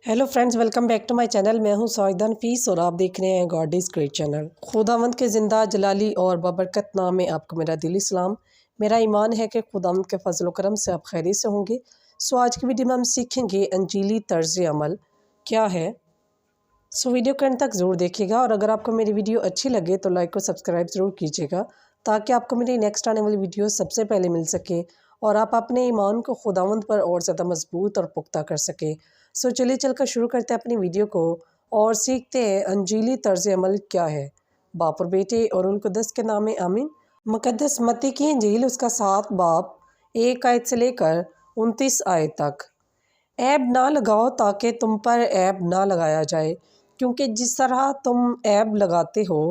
Hello friends, welcome back to my channel. मैं हूं साइदा नफीस और आप देख रहे हैं गॉड इज़ ग्रेट चैनल। खुदावंद के ज़िंदा जलाली और बबरकत नाम में आपको मेरा दिली सलाम। मेरा ईमान है कि खुदावंद के फजल करम से आप खैरियत से होंगे। आज की वीडियो में हम सीखेंगे अंजीली तर्ज अमल क्या है। वीडियो के अंत तक ज़रूर देखिएगा और अगर आपको मेरी वीडियो अच्छी लगे तो लाइक और सब्सक्राइब ज़रूर कीजिएगा ताकि आपको मेरी नेक्स्ट आने वाली वीडियो सबसे पहले मिल सके और आप अपने ईमान को खुदावंद पर और ज़्यादा मजबूत और पुख्ता कर सके। चलिए चलकर शुरू करते हैं अपनी वीडियो को और सीखते हैं अंजीली तर्ज अमल क्या है। बाप और बेटे और उल-कुद्दस के नाम में आमीन। मुकद्दस मत्ती की इंजील उसका 7 बाब 1 आयत से लेकर 29 आयत तक। ऐब ना लगाओ ताकि तुम पर ऐब ना लगाया जाए, क्योंकि जिस तरह तुम ऐब लगाते हो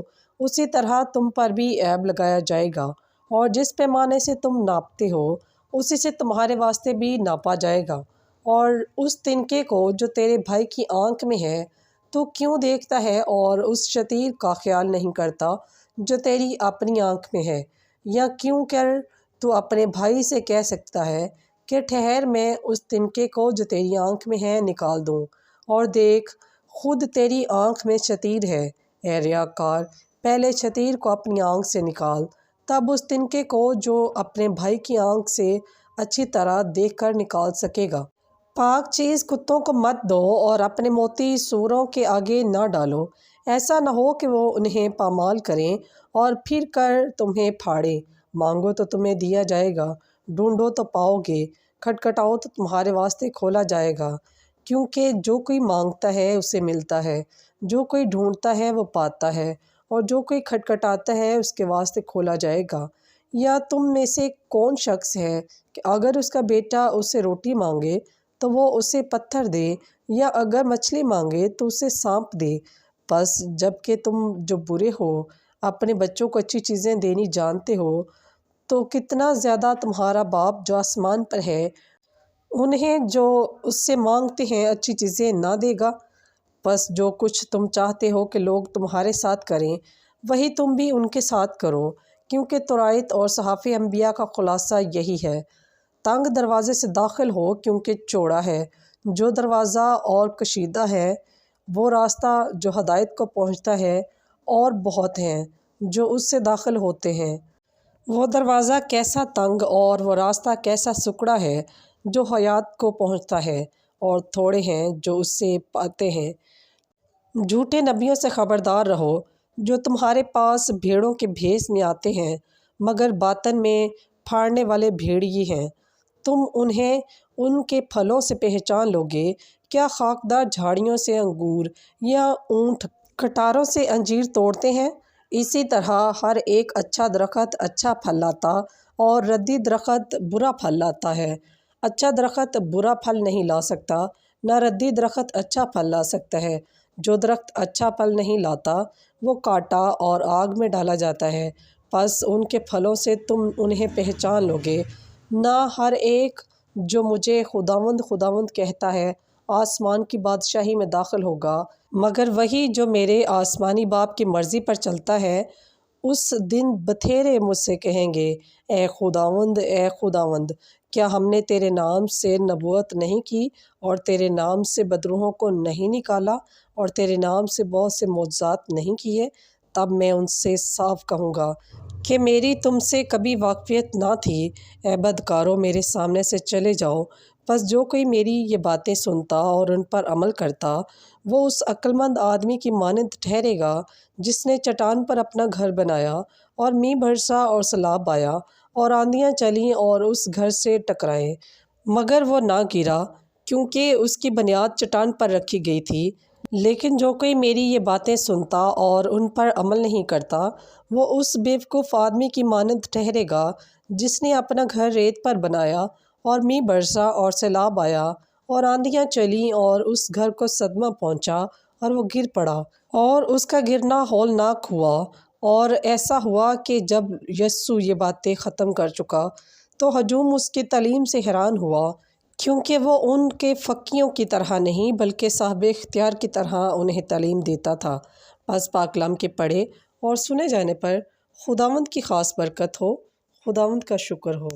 उसी तरह तुम पर भी ऐब लगाया जाएगा, और जिस पैमाने से तुम नापते हो उसी से तुम्हारे वास्ते भी नापा जाएगा। और उस तिनके को जो तेरे भाई की आंख में है तो क्यों देखता है, और उस शतीर का ख्याल नहीं करता जो तेरी अपनी आंख में है। या क्यों कर तू अपने भाई से कह सकता है कि ठहर, मैं उस तिनके को जो तेरी आंख में है निकाल दूं, और देख खुद तेरी आंख में शतीर है। ए रियाकार, पहले शतीर को अपनी आंख से निकाल, तब उस तिनके को जो अपने भाई की आंख से अच्छी तरह देखकर निकाल सकेगा। पाक चीज़ कुत्तों को मत दो और अपने मोती सूरों के आगे न डालो, ऐसा न हो कि वो उन्हें पामाल करें और फिर कर तुम्हें फाड़े। मांगो तो तुम्हें दिया जाएगा, ढूंढो तो पाओगे, खटखटाओ तो तुम्हारे वास्ते खोला जाएगा। क्योंकि जो कोई मांगता है उसे मिलता है, जो कोई ढूंढता है वो पाता है, और जो कोई खटखटाता है उसके वास्ते खोला जाएगा। या तुम में से कौन शख्स है कि अगर उसका बेटा उससे रोटी मांगे तो वो उसे पत्थर दे, या अगर मछली मांगे तो उसे सांप दे। बस जबकि तुम जो बुरे हो अपने बच्चों को अच्छी चीज़ें देनी जानते हो, तो कितना ज़्यादा तुम्हारा बाप जो आसमान पर है उन्हें जो उससे मांगते हैं अच्छी चीज़ें ना देगा। बस जो कुछ तुम चाहते हो कि लोग तुम्हारे साथ करें वही तुम भी उनके साथ करो, क्योंकि तौरात और सहाफ़ी अंबिया का खुलासा यही है। तंग दरवाज़े से दाखिल हो, क्योंकि चौड़ा है जो दरवाज़ा और कशीदा है वो रास्ता जो हदायत को पहुंचता है, और बहुत हैं जो उससे दाखिल होते हैं। वो दरवाज़ा कैसा तंग और वो रास्ता कैसा सुकड़ा है जो हयात को पहुंचता है, और थोड़े हैं जो उससे पाते हैं। झूठे नबियों से ख़बरदार रहो जो तुम्हारे पास भेड़ों के भेष में आते हैं मगर बातन में फाड़ने वाले भेड़िए हैं। तुम उन्हें उनके फलों से पहचान लोगे। क्या खाकदार झाड़ियों से अंगूर या ऊँट कटारों से अंजीर तोड़ते हैं? इसी तरह हर एक अच्छा दरख्त अच्छा फल लाता और रद्दी दरख्त बुरा फल लाता है। अच्छा दरख्त बुरा फल नहीं ला सकता, न रद्दी दरख्त अच्छा फल ला सकता है। जो दरख्त अच्छा फल नहीं लाता वो काटा और आग में डाला जाता है। बस उनके फलों से तुम उन्हें पहचान लोगे। ना हर एक जो मुझे खुदावंद खुदावंद कहता है आसमान की बादशाही में दाखिल होगा, मगर वही जो मेरे आसमानी बाप की मर्ज़ी पर चलता है। उस दिन बथेरे मुझसे कहेंगे, ए खुदावंद, क्या हमने तेरे नाम से नबूवत नहीं की और तेरे नाम से बदरूहों को नहीं निकाला और तेरे नाम से बहुत से मौजज़ात नहीं किए? तब मैं उनसे साफ कहूँगा कि मेरी तुमसे कभी वाक़फ़ियत ना थी। ए बदकारो, मेरे सामने से चले जाओ। बस जो कोई मेरी ये बातें सुनता और उन पर अमल करता वो उस अक्लमंद आदमी की मानंद ठहरेगा जिसने चट्टान पर अपना घर बनाया, और मींह बरसा और सैलाब आया और आंधियाँ चलीं और उस घर से टकराए, मगर वो ना गिरा, क्योंकि उसकी बुनियाद चट्टान पर रखी गई थी। लेकिन जो कोई मेरी ये बातें सुनता और उन पर अमल नहीं करता वो उस बेवकूफ़ आदमी की मानंद ठहरेगा जिसने अपना घर रेत पर बनाया, और मींह बरसा और सैलाब आया और आंधियाँ चलीं और उस घर को सदमा पहुंचा और वो गिर पड़ा, और उसका गिरना हौलनाक हुआ। और ऐसा हुआ कि जब यस्सु ये बातें ख़त्म कर चुका तो हजूम उसकी तालीम से हैरान हुआ, क्योंकि वो उनके फ़कीयों की तरह नहीं बल्कि साहिब इख्तियार की तरह उन्हें तालीम देता था। बस पाक कलाम के पढ़े और सुने जाने पर खुदावंद की ख़ास बरकत हो। खुदावंद का शुक्र हो।